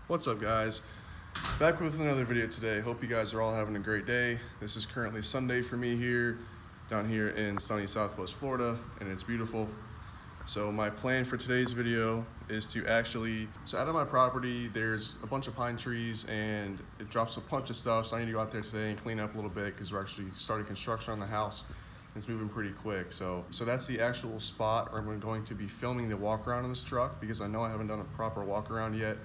What's up, guys? Back with another video today. Hope you guys are all having a great day. This is currently Sunday for me here, down here in sunny Southwest Florida, and it's beautiful. So my plan for today's video is to so out of my property, there's a bunch of pine trees and it drops a bunch of stuff. So I need to go out there today and clean up a little bit because we're actually starting construction on the house. It's moving pretty quick. So that's the actual spot where I'm going to be filming the walk around in this truck because I know I haven't done a proper walk around yet.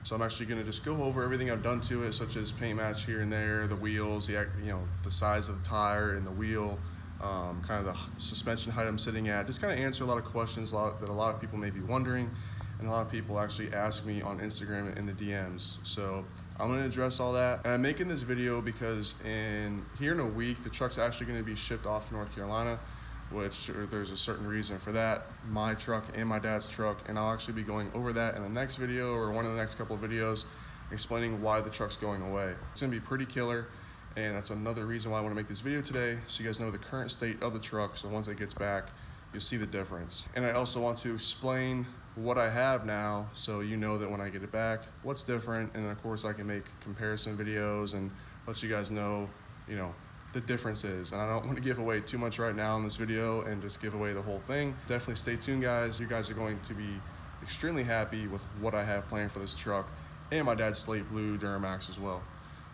So I'm actually going to just go over everything I've done to it, such as paint match here and there, the wheels, the size of the tire and the wheel, kind of the suspension height I'm sitting at. Just kind of answer a lot of questions that a lot of people may be wondering, and a lot of people actually ask me on Instagram and in the DMs. So I'm going to address all that. And I'm making this video because here in a week, the truck's actually going to be shipped off to North Carolina, which there's a certain reason for that. My truck and my dad's truck, and I'll actually be going over that in the next video or one of the next couple of videos explaining why the truck's going away. It's gonna be pretty killer, and that's another reason why I want to make this video today, so you guys know the current state of the truck, so once it gets back, you'll see the difference. And I also want to explain what I have now, so you know that when I get it back, what's different, and of course I can make comparison videos and let you guys know, the differences. And I don't want to give away too much right now in this video and just give away the whole thing. Definitely stay tuned, guys. You guys are going to be extremely happy with what I have planned for this truck and my dad's slate blue Duramax as well.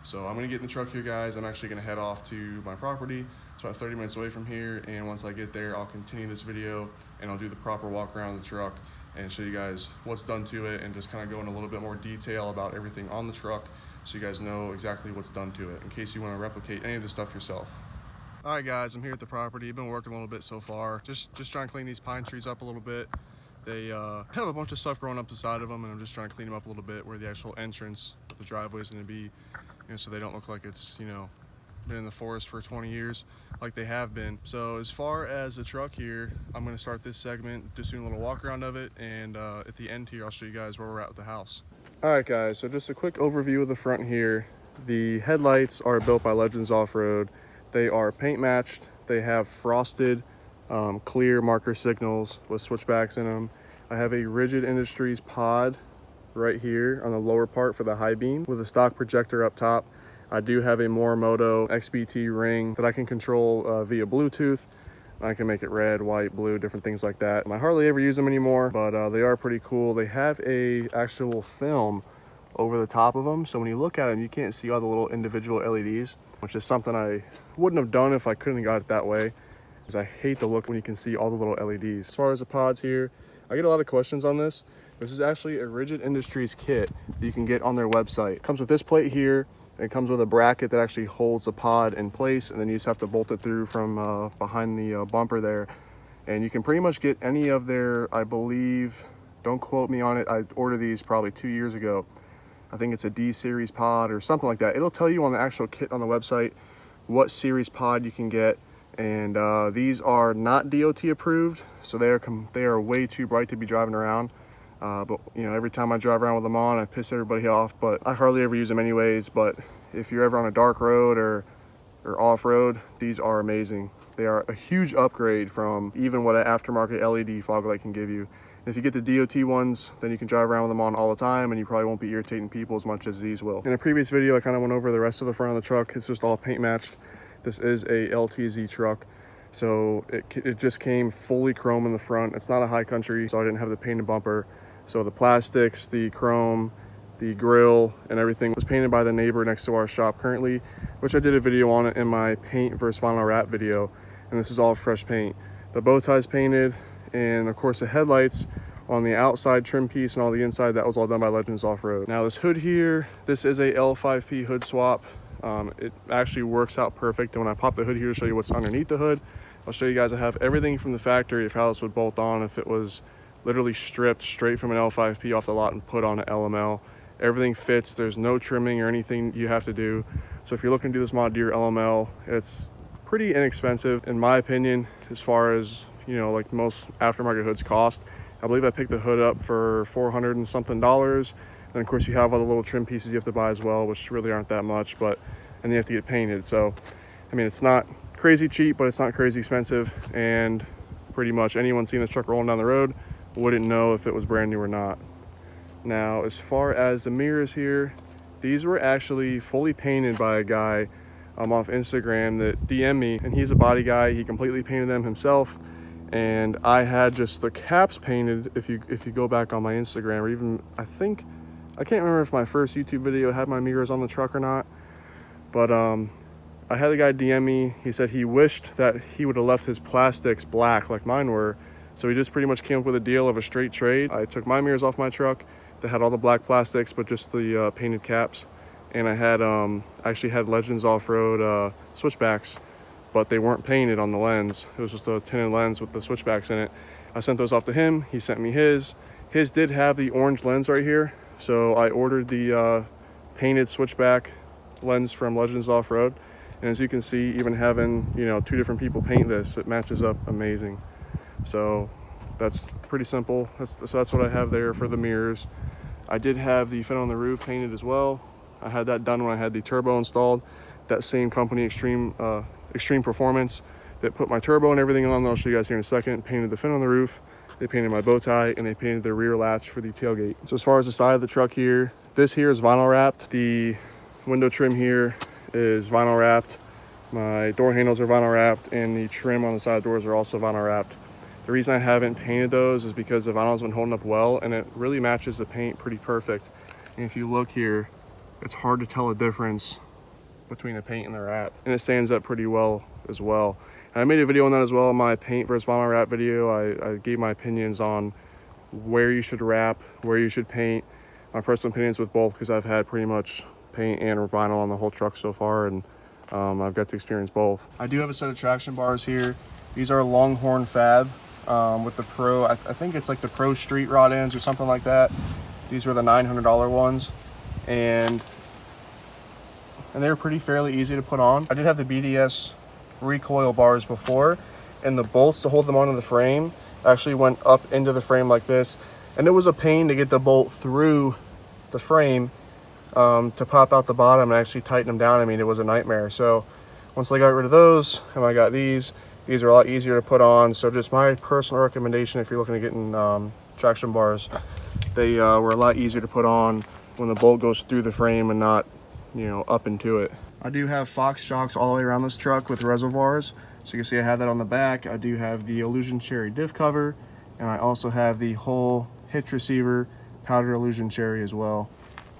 So I'm going to get in the truck here, guys. I'm actually going to head off to my property. It's about 30 minutes away from here, and once I get there, I'll continue this video and I'll do the proper walk around the truck and show you guys what's done to it and just kind of go in a little bit more detail about everything on the truck, so you guys know exactly what's done to it in case you want to replicate any of this stuff yourself. All right, guys, I'm here at the property. I've been working a little bit so far, just trying to clean these pine trees up a little bit. They have a bunch of stuff growing up the side of them, and I'm just trying to clean them up a little bit where the actual entrance of the driveway is going to be, so they don't look like it's been in the forest for 20 years like they have been. So as far as the truck here, I'm going to start this segment just doing a little walk around of it, and at the end here I'll show you guys where we're at with the house. Alright, guys, so just a quick overview of the front here. The headlights are built by Legends Off-Road. They are paint matched. They have frosted clear marker signals with switchbacks in them. I have a Rigid Industries pod right here on the lower part for the high beam with a stock projector up top. I do have a Morimoto XBT ring that I can control via Bluetooth. I can make it red, white, blue, different things like that. I hardly ever use them anymore, but they are pretty cool. They have a actual film over the top of them, so when you look at them, you can't see all the little individual LEDs, which is something I wouldn't have done if I couldn't have got it that way, because I hate the look when you can see all the little LEDs. As far as the pods here, I get a lot of questions on this. This is actually a Rigid Industries kit that you can get on their website. It comes with this plate here. It comes with a bracket that actually holds the pod in place, and then you just have to bolt it through from behind the bumper there. And you can pretty much get any of their, I believe, don't quote me on it, I ordered these probably 2 years ago. I think it's a D series pod or something like that. It'll tell you on the actual kit on the website what series pod you can get. And these are not DOT approved, so they are way too bright to be driving around. But every time I drive around with them on, I piss everybody off, but I hardly ever use them anyways. But if you're ever on a dark road or off-road, these are amazing. They are a huge upgrade from even what an aftermarket LED fog light can give you. And if you get the DOT ones, then you can drive around with them on all the time, and you probably won't be irritating people as much as these will. In a previous video, I kind of went over the rest of the front of the truck. It's just all paint matched. This is a LTZ truck. So it just came fully chrome in the front. It's not a high country, so I didn't have the painted bumper. So the plastics, the chrome, the grill, and everything was painted by the neighbor next to our shop currently, which I did a video on it in my paint versus vinyl wrap video. And this is all fresh paint. The bow tie's painted, and of course the headlights on the outside trim piece and all the inside, that was all done by Legends Off-Road. Now this hood here, this is a L5p Hood Swap. It actually works out perfect. And when I pop the hood here to show you what's underneath the hood, I'll show you guys I have everything from the factory of how this would bolt on if it was literally stripped straight from an L5p off the lot and put on an LML. Everything fits. There's no trimming or anything you have to do. So if you're looking to do this mod to your LML, it's pretty inexpensive in my opinion, as far as like most aftermarket hoods cost. I believe I picked the hood up for $400 and something. And of course you have all the little trim pieces you have to buy as well, which really aren't that much, and then you have to get painted. So I mean, it's not crazy cheap, but it's not crazy expensive, and pretty much anyone seeing this truck rolling down the road wouldn't know if it was brand new or not. Now, as far as the mirrors here, these were actually fully painted by a guy off Instagram that DM'd me, and he's a body guy. He completely painted them himself, and I had just the caps painted. If you go back on my Instagram, or even I can't remember if my first YouTube video had my mirrors on the truck or not, but I had the guy DM me. He said he wished that he would have left his plastics black like mine were, so he just pretty much came up with a deal of a straight trade. I took my mirrors off my truck that had all the black plastics but just the painted caps, and I had actually had Legends Off-Road switchbacks, but they weren't painted on the lens. It was just a tinted lens with the switchbacks in it. I sent those off to him. He sent me his. His did have the orange lens right here, so I ordered the painted switchback lens from Legends Off-Road. And as you can see, even having, you know, 2 different people paint this, it matches up amazing. So that's pretty simple. So that's what I have there for the mirrors. I did have the fin on the roof painted as well. I had that done when I had the turbo installed. That same company, Extreme Performance, that put my turbo and everything on. I'll show you guys here in a second. Painted the fin on the roof. They painted my bow tie, and they painted the rear latch for the tailgate. So as far as the side of the truck here, this here is vinyl wrapped. The window trim here is vinyl wrapped. My door handles are vinyl wrapped, and the trim on the side doors are also vinyl wrapped. The reason I haven't painted those is because the vinyl's been holding up well, and it really matches the paint pretty perfect. And if you look here, it's hard to tell a difference between the paint and the wrap, and it stands up pretty well as well. And I made a video on that as well, my paint versus vinyl wrap video. I gave my opinions on where you should wrap, where you should paint, my personal opinions with both, because I've had pretty much paint and vinyl on the whole truck so far, and I've got to experience both. I do have a set of traction bars here. These are Longhorn Fab with the Pro, I think it's like the Pro Street Rod ends or something like that. These were the $900 ones, and they were pretty fairly easy to put on. I did have the BDS recoil bars before, and the bolts to hold them onto the frame actually went up into the frame like this, and it was a pain to get the bolt through the frame to pop out the bottom and actually tighten them down. I mean, it was a nightmare. So once I got rid of those and I got these are a lot easier to put on. So just my personal recommendation, if you're looking at getting traction bars, they were a lot easier to put on when the bolt goes through the frame and not, you know, up into it. I do have Fox shocks all the way around this truck with reservoirs. So you can see I have that on the back. I do have the Illusion Cherry diff cover, and I also have the whole hitch receiver powder Illusion Cherry as well.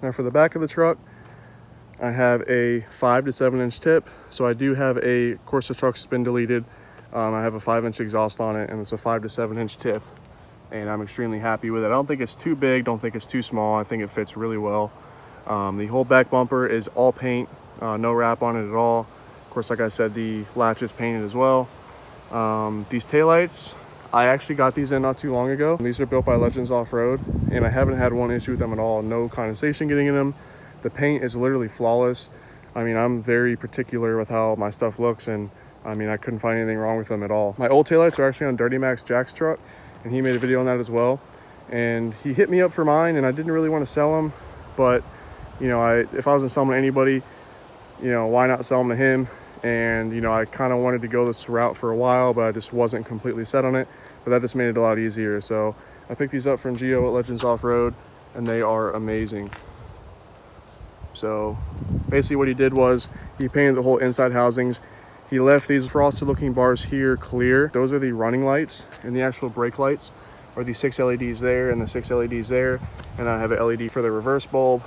Now for the back of the truck, I have a 5 to 7 inch tip. So I do have of course the truck's been deleted. I have a 5-inch exhaust on it, and it's a 5 to 7 inch tip, and I'm extremely happy with it. I don't think it's too big, don't think it's too small. I think it fits really well. The whole back bumper is all paint, no wrap on it at all. Of course, like I said, the latch is painted as well. These taillights, I actually got these in not too long ago. These are built by Legends Off-Road, and I haven't had one issue with them at all. No condensation getting in them. The paint is literally flawless. I mean, I'm very particular with how my stuff looks, and I mean, I couldn't find anything wrong with them at all. My old taillights are actually on Duramax Jack's truck, and he made a video on that as well. And he hit me up for mine, and I didn't really want to sell them, but you know, if I wasn't selling to anybody, you know, why not sell them to him? And you know, I kind of wanted to go this route for a while, but I just wasn't completely set on it. But that just made it a lot easier. So I picked these up from Gio at Legends Off-Road, and they are amazing. So basically what he did was he painted the whole inside housings. He left these frosted looking bars here clear. Those are the running lights, and the actual brake lights are the 6 LEDs there and the 6 LEDs there. And then I have an LED for the reverse bulb.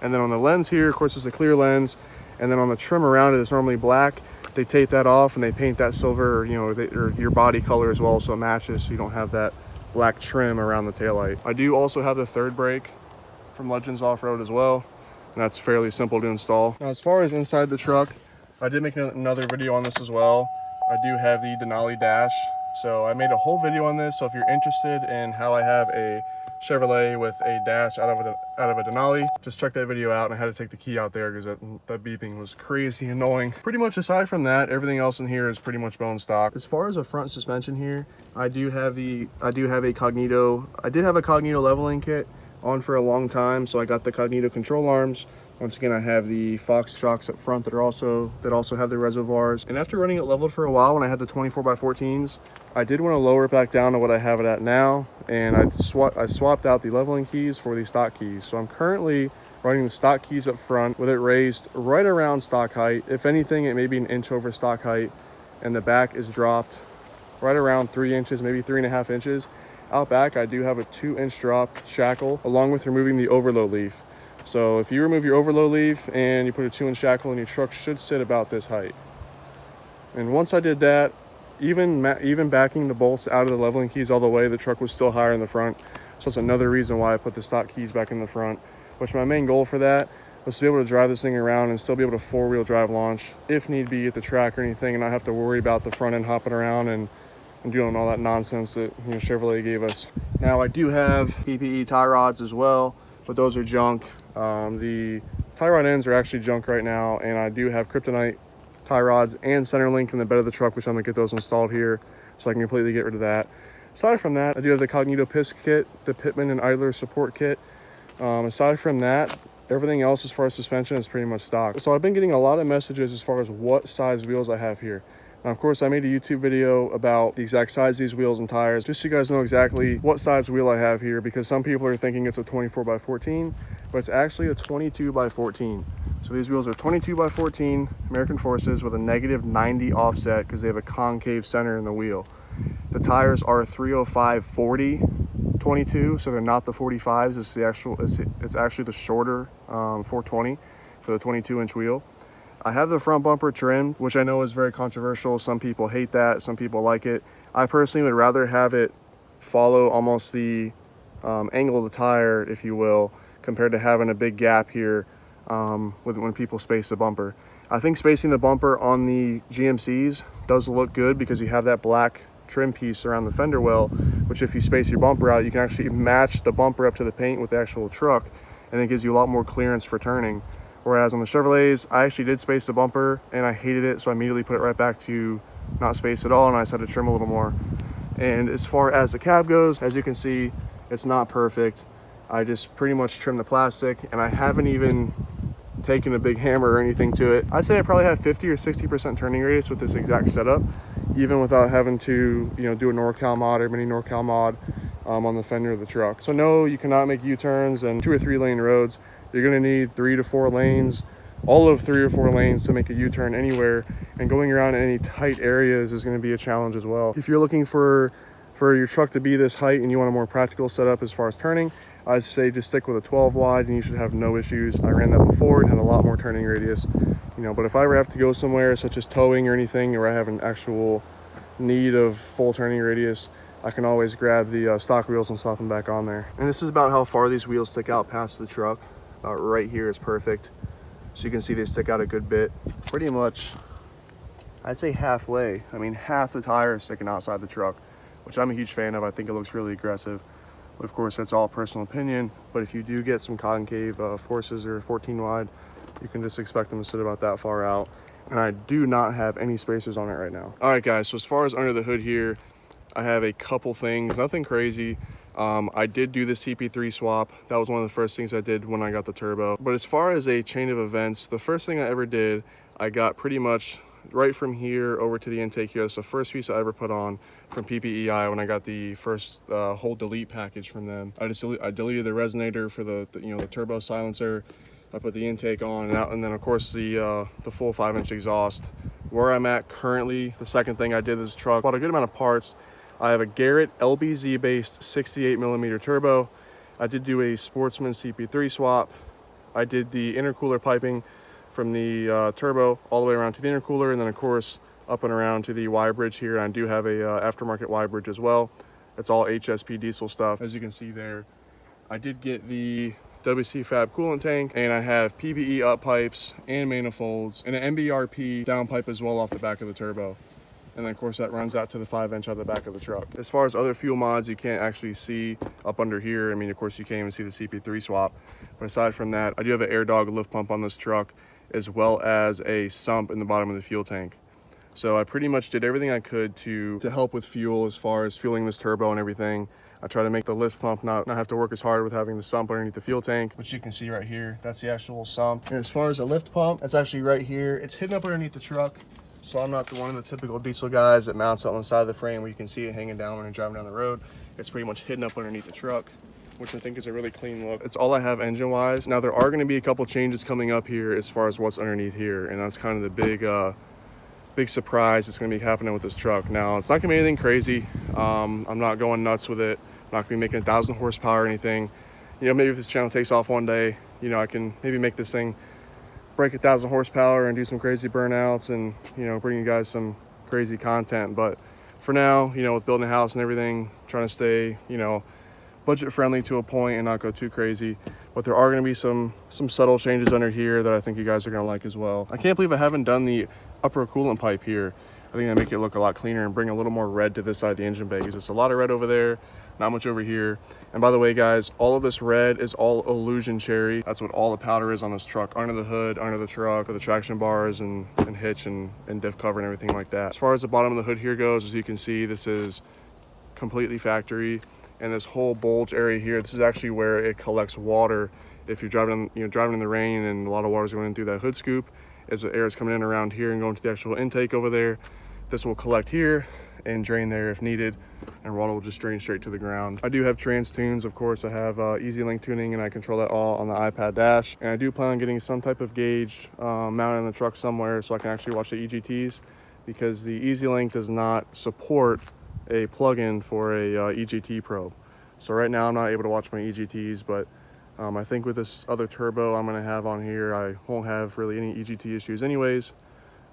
And then on the lens here, of course, it's a clear lens. And then on the trim around it, it's normally black. They tape that off and they paint that silver, you know, or your body color as well, so it matches, so you don't have that black trim around the taillight. I do also have the third brake from Legends Off-Road as well, and that's fairly simple to install. Now, as far as inside the truck, I did make another video on this as well. I do have the Denali dash, so I made a whole video on this. So if you're interested in how I have a Chevrolet with a dash out of a Denali, just check that video out. And I had to take the key out there because that beeping was crazy annoying. Pretty much aside from that, everything else in here is pretty much bone stock. As far as a front suspension here, I did have a Cognito leveling kit on for a long time, so I got the Cognito control arms Once again, I have the Fox shocks up front that also have the reservoirs. And after running it leveled for a while, when I had the 24x14s, I did want to lower it back down to what I have it at now, and I swapped out the leveling keys for the stock keys. So I'm currently running the stock keys up front with it raised right around stock height. If anything, it may be an inch over stock height, and the back is dropped right around 3 inches, maybe 3.5 inches. Out back, I do have a 2-inch drop shackle along with removing the overload leaf. So if you remove your overload leaf and you put a 2-inch shackle in, your truck should sit about this height. And once I did that, even backing the bolts out of the leveling keys all the way, the truck was still higher in the front. So that's another reason why I put the stock keys back in the front, which my main goal for that was to be able to drive this thing around and still be able to 4-wheel drive launch if need be at the track or anything, and not have to worry about the front end hopping around and doing all that nonsense that Chevrolet gave us. Now I do have PPE tie rods as well, but those are junk. The tie rod ends are actually junk right now, and I do have kryptonite tie rods and center link in the bed of the truck, which I'm gonna get those installed here so I can completely get rid of that. Aside from that, I do have the Cognito pisc kit, the Pitman and Idler support kit. Aside from that, everything else as far as suspension is pretty much stock. So I've been getting a lot of messages as far as what size wheels I have here. Now, of course, I made a YouTube video about the exact size of these wheels and tires, just so you guys know exactly what size wheel I have here, because some people are thinking it's a 24x14, but it's actually a 22x14. So these wheels are 22x14 American Forces with a -90 offset because they have a concave center in the wheel. The tires are 305/40 22, so they're not the 45s. It's actually the shorter 420 for the 22-inch wheel. I have the front bumper trimmed, which I know is very controversial. Some people hate that, some people like it. I personally would rather have it follow almost the angle of the tire, if you will, compared to having a big gap here when people space the bumper. I think spacing the bumper on the GMCs does look good because you have that black trim piece around the fender well, which if you space your bumper out, you can actually match the bumper up to the paint with the actual truck, and it gives you a lot more clearance for turning. Whereas on the Chevrolets, I actually did space the bumper and I hated it, so I immediately put it right back to not space at all, and I just had to trim a little more. And as far as the cab goes, as you can see, it's not perfect. I just pretty much trimmed the plastic, and I haven't even taken a big hammer or anything to it. I'd say I probably have 50 or 60% turning radius with this exact setup, even without having to do a NorCal mod or mini NorCal mod on the fender of the truck. So no, you cannot make U-turns and 2 or 3 lane roads. You're going to need 3 to 4 lanes, all of 3 or 4 lanes to make a U-turn anywhere, and going around in any tight areas is going to be a challenge as well. If you're looking for your truck to be this height and you want a more practical setup as far as turning, I'd say just stick with a 12 wide and you should have no issues. I ran that before and had a lot more turning radius, but if I ever have to go somewhere such as towing or anything, or I have an actual need of full turning radius, I can always grab the stock wheels and slap them back on there. And this is about how far these wheels stick out past the truck. About right here is perfect. So you can see they stick out a good bit. Pretty much, I'd say halfway. I mean, half the tire is sticking outside the truck, which I'm a huge fan of. I think it looks really aggressive. But of course, that's all personal opinion. But if you do get some concave forces or 14 wide, you can just expect them to sit about that far out. And I do not have any spacers on it right now. All right, guys, so as far as under the hood here, I have a couple things, nothing crazy. I did do the CP3 swap. That was one of the first things I did when I got the turbo. But as far as a chain of events, the first thing I ever did, I got pretty much right from here over to the intake here. That's the first piece I ever put on from PPEI when I got the first whole delete package from them. I deleted the resonator for the turbo silencer. I put the intake on, and then of course the full 5-inch exhaust. Where I'm at currently, the second thing I did is truck. Bought a good amount of parts. I have a Garrett LBZ based 68mm turbo. I did do a Sportsman CP3 swap. I did the intercooler piping from the turbo all the way around to the intercooler, and then of course up and around to the Y bridge here. And I do have a aftermarket Y bridge as well. It's all HSP diesel stuff. As you can see there, I did get the WC Fab coolant tank, and I have PPE up pipes and manifolds and an MBRP down pipe as well off the back of the turbo. And then of course that runs out to the 5-inch out the back of the truck. As far as other fuel mods, you can't actually see up under here. I mean, of course you can't even see the CP3 swap. But aside from that, I do have an Air Dog lift pump on this truck, as well as a sump in the bottom of the fuel tank. So I pretty much did everything I could to help with fuel as far as fueling this turbo and everything. I try to make the lift pump not have to work as hard with having the sump underneath the fuel tank, which you can see right here. That's the actual sump. And as far as the lift pump, that's actually right here. It's hidden up underneath the truck. So I'm not one of the typical diesel guys that mounts it on the side of the frame where you can see it hanging down when you're driving down the road. It's pretty much hidden up underneath the truck, which I think is a really clean look. It's all I have engine wise. Now there are gonna be a couple changes coming up here as far as what's underneath here. And that's kind of the big surprise that's gonna be happening with this truck. Now it's not gonna be anything crazy. I'm not going nuts with it. I'm not gonna be making 1,000 horsepower or anything. You know, maybe if this channel takes off one day, you know, I can maybe make this thing break 1,000 horsepower and do some crazy burnouts and, you know, bring you guys some crazy content. But for now, you know, with building a house and everything, trying to stay, you know, budget friendly to a point and not go too crazy. But there are going to be some subtle changes under here that I think you guys are going to like as well. I can't believe I haven't done the upper coolant pipe here. I think that make it look a lot cleaner and bring a little more red to this side of the engine bay, because it's a lot of red over there, not much over here. And by the way, guys, all of this red is all illusion cherry. That's what all the powder is on this truck, under the hood, under the truck, for the traction bars and hitch and diff cover and everything like that. As far as the bottom of the hood here goes, as you can see, this is completely factory. And this whole bulge area here, this is actually where it collects water. If you're driving, driving in the rain and a lot of water is going in through that hood scoop, as the air is coming in around here and going to the actual intake over there, this will collect here and drain there if needed, and water will just drain straight to the ground. I do have trans tunes, of course. I have easy link tuning, and I control that all on the iPad dash. And I do plan on getting some type of gauge mounted in the truck somewhere so I can actually watch the EGTs, because the Easy Link does not support a plug-in for a EGT probe. So right now I'm not able to watch my EGTs, but I think with this other turbo I'm gonna have on here, I won't have really any EGT issues anyways,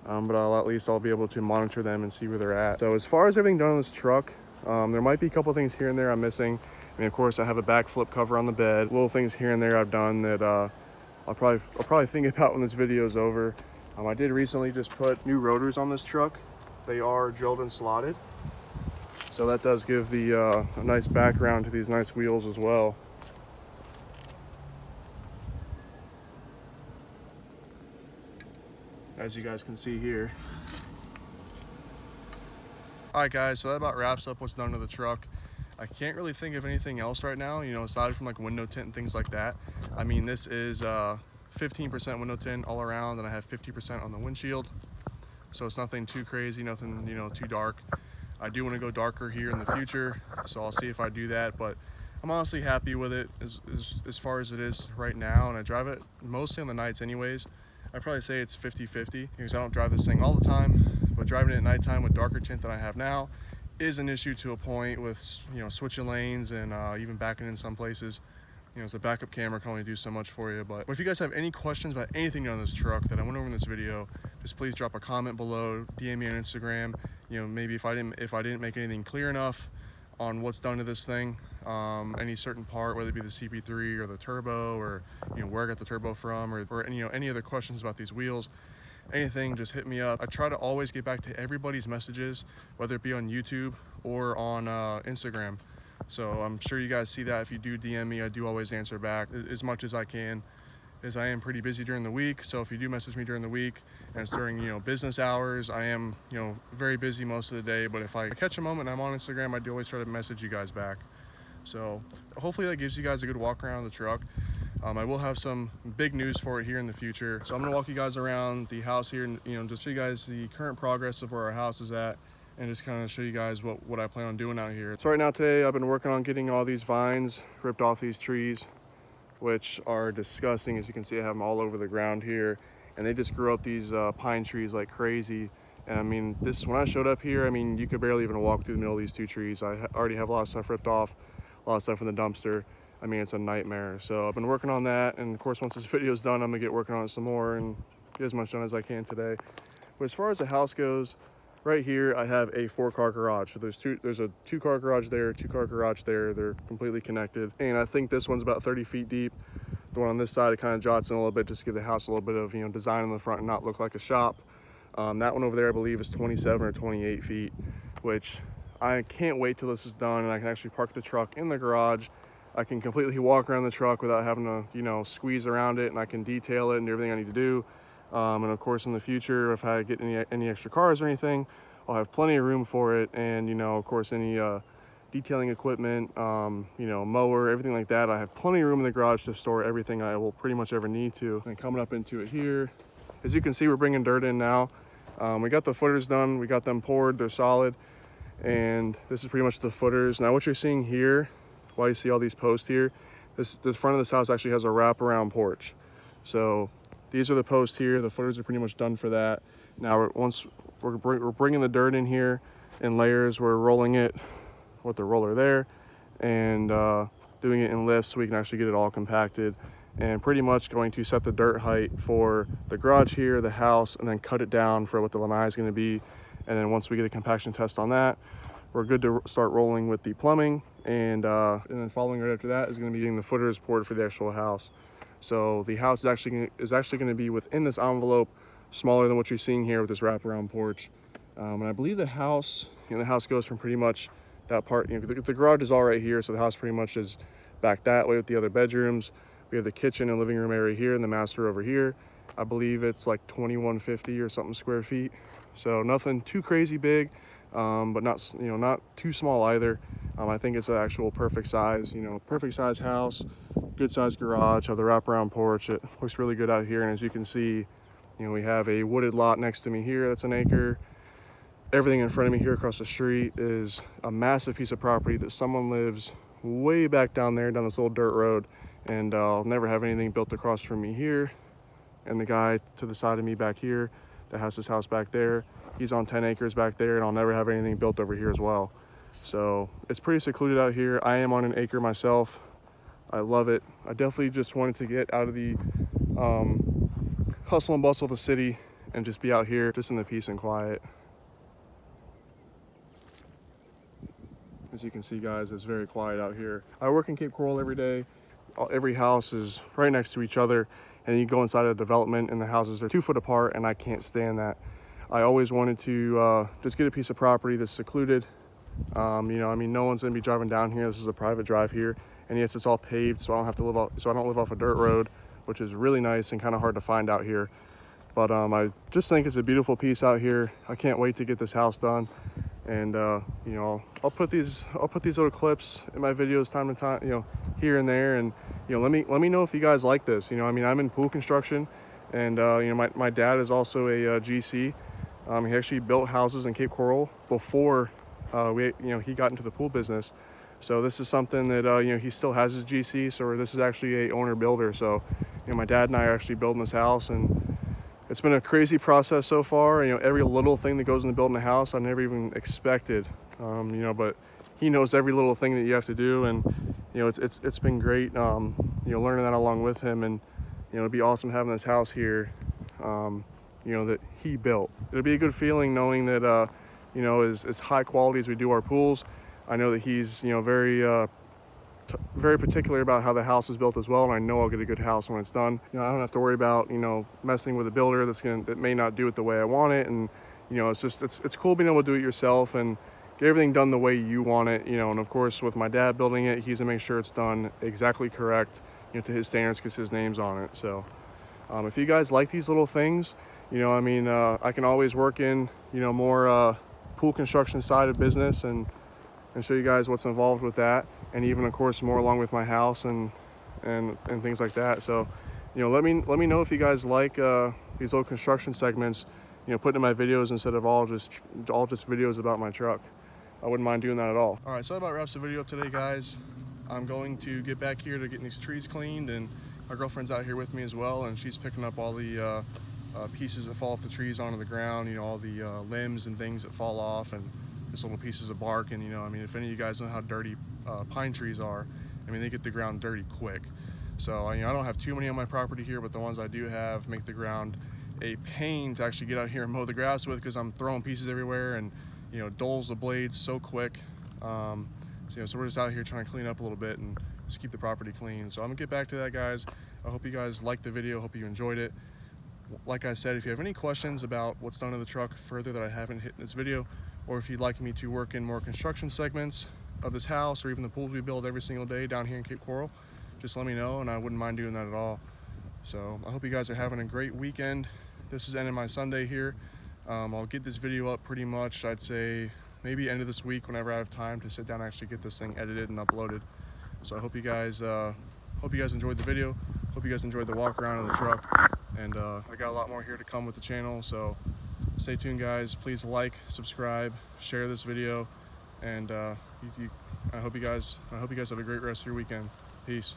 but I'll be able to monitor them and see where they're at. So as far as everything done on this truck, there might be a couple things here and there I'm missing. I mean, of course, I have a back flip cover on the bed, little things here and there I've done that I'll probably think about when this video is over. I did recently just put new rotors on this truck. They are drilled and slotted, so that does give a nice background to these nice wheels as well. As you guys can see here. All right, guys, so that about wraps up what's done to the truck. I can't really think of anything else right now, aside from like window tint and things like that. I mean, this is 15% window tint all around, and I have 50% on the windshield. So it's nothing too crazy, nothing, too dark. I do want to go darker here in the future, so I'll see if I do that, but I'm honestly happy with it as far as it is right now, and I drive it mostly on the nights anyways. I'd probably say it's 50-50, because I don't drive this thing all the time, but driving it at nighttime with darker tint than I have now is an issue to a point with, switching lanes and even backing in some places. So backup camera can only do so much for you. But if you guys have any questions about anything on this truck that I went over in this video, just please drop a comment below, DM me on Instagram. Maybe if I didn't make anything clear enough on what's done to this thing, any certain part, whether it be the CP3 or the turbo, or where I got the turbo from, or any other questions about these wheels, anything, just hit me up. I try to always get back to everybody's messages, whether it be on YouTube or on Instagram. So I'm sure you guys see that. If you do DM me, I do always answer back as much as I can, as I am pretty busy during the week. So if you do message me during the week and it's during business hours, I am very busy most of the day. But if I catch a moment and I'm on Instagram, I do always try to message you guys back. So hopefully that gives you guys a good walk around the truck. I will have some big news for it here in the future. So I'm gonna walk you guys around the house here and just show you guys the current progress of where our house is at, and just kind of show you guys what I plan on doing out here. So right now today, I've been working on getting all these vines ripped off these trees, which are disgusting. As you can see, I have them all over the ground here, and they just grew up these pine trees like crazy. And I mean, when I showed up here, I mean, you could barely even walk through the middle of these two trees. I already have a lot of stuff ripped off, a lot of stuff in the dumpster. I mean, it's a nightmare. So I've been working on that, and of course, once this video is done, I'm gonna get working on it some more and get as much done as I can today. But as far as the house goes, right here I have a 4-car garage. So there's a 2-car garage there, 2-car garage there. They're completely connected, and I think this one's about 30 feet deep. The one on this side, it kind of jots in a little bit just to give the house a little bit of design in the front and not look like a shop. That one over there, I believe, is 27 or 28 feet, which I can't wait till this is done and I can actually park the truck in the garage. I can completely walk around the truck without having to, squeeze around it, and I can detail it and everything I need to do. And of course, in the future, if I get any extra cars or anything, I'll have plenty of room for it. And, of course, any detailing equipment, you know, mower, everything like that. I have plenty of room in the garage to store everything I will pretty much ever need to. And coming up into it here, as you can see, we're bringing dirt in now. We got the footers done, we got them poured, they're solid. And this is pretty much the footers. Now what you're seeing here, why you see all these posts here, the front of this house actually has a wraparound porch. So these are the posts here, the footers are pretty much done for that. Now once we're bringing the dirt in here in layers, we're rolling it with the roller there and doing it in lifts so we can actually get it all compacted, and pretty much going to set the dirt height for the garage here, the house, and then cut it down for what the lanai is going to be. And then once we get a compaction test on that, we're good to start rolling with the plumbing. And then following right after that is going to be getting the footers poured for the actual house. So the house is actually going to be within this envelope, smaller than what you're seeing here with this wraparound porch. And I believe the house, you know, the house goes from pretty much that part, you know, the garage is all right here, so the house pretty much is back that way with the other bedrooms. We have the kitchen and living room area here and the master over here. I believe it's like 2150 or something square feet. So nothing too crazy big, but not, you know, not too small either. I think it's an actual perfect size, you know, perfect size house, good size garage, have the wraparound porch. It looks really good out here. And as you can see, you know, we have a wooded lot next to me here that's an acre. Everything in front of me here across the street is a massive piece of property that someone lives way back down there, down this little dirt road. And I'll never have anything built across from me here. And the guy to the side of me back here that has his house back there, he's on 10 acres back there, and I'll never have anything built over here as well. So it's pretty secluded out here. I am on an acre myself. I love it. I definitely just wanted to get out of the hustle and bustle of the city and just be out here just in the peace and quiet. As you can see, guys, it's very quiet out here. I work in Cape Coral every day. Every house is right next to each other, and you go inside a development and the houses are 2 foot apart, and I can't stand that. I always wanted to just get a piece of property that's secluded. You know, I mean, no one's gonna be driving down here. This is a private drive here, and yes, it's all paved, so I don't live off a dirt road, which is really nice and kind of hard to find out here. But I just think it's a beautiful piece out here. I can't wait to get this house done. And you know, I'll put these little clips in my videos time to time, you know, here and there. And you know, let me know if you guys like this. You know, I mean, I'm in pool construction, and you know, my dad is also a GC. He actually built houses in Cape Coral before he got into the pool business. So this is something that you know, he still has his GC. So this is actually a owner builder. So you know, my dad and I are actually building this house, and it's been a crazy process so far. You know, every little thing that goes into building a house I never even expected. You know, but he knows every little thing that you have to do, and you know, it's been great. You know, learning that along with him, and you know, it'd be awesome having this house here. You know, that he built. It'll be a good feeling knowing that you know, as high quality as we do our pools, I know that he's, you know, very particular about how the house is built as well, and I know I'll get a good house when it's done. You know, I don't have to worry about, you know, messing with a builder that may not do it the way I want it. And you know, it's cool being able to do it yourself and get everything done the way you want it. You know, and of course with my dad building it, he's gonna make sure it's done exactly correct, you know, to his standards, because his name's on it. So if you guys like these little things, you know, I mean, I can always work in, you know, more pool construction side of business and show you guys what's involved with that, and even of course more along with my house and things like that. So you know, let me know if you guys like these little construction segments, you know, put in my videos instead of all just videos about my truck. I wouldn't mind doing that at all. All right, so that about wraps the video up today, guys. I'm going to get back here to getting these trees cleaned, and my girlfriend's out here with me as well, and she's picking up all the pieces that fall off the trees onto the ground, you know, all the limbs and things that fall off, and just little pieces of bark. And you know, I mean, if any of you guys know how dirty pine trees are, I mean, they get the ground dirty quick. So you know, I don't have too many on my property here, but the ones I do have make the ground a pain to actually get out here and mow the grass with, because I'm throwing pieces everywhere and, you know, dulls the blades so quick. So, you know, so we're just out here trying to clean up a little bit and just keep the property clean. So I'm gonna get back to that, guys. I hope you guys liked the video. Hope you enjoyed it. Like I said, if you have any questions about what's done to the truck further that I haven't hit in this video, or if you'd like me to work in more construction segments of this house, or even the pools we build every single day down here in Cape Coral, just let me know, and I wouldn't mind doing that at all. So I hope you guys are having a great weekend. This is ending my Sunday here. I'll get this video up pretty much, I'd say, maybe end of this week whenever I have time to sit down and actually get this thing edited and uploaded. So I hope you guys enjoyed the video. Hope you guys enjoyed the walk around of the truck. And I got a lot more here to come with the channel. So stay tuned, guys. Please like, subscribe, share this video, and I hope you guys have a great rest of your weekend. Peace.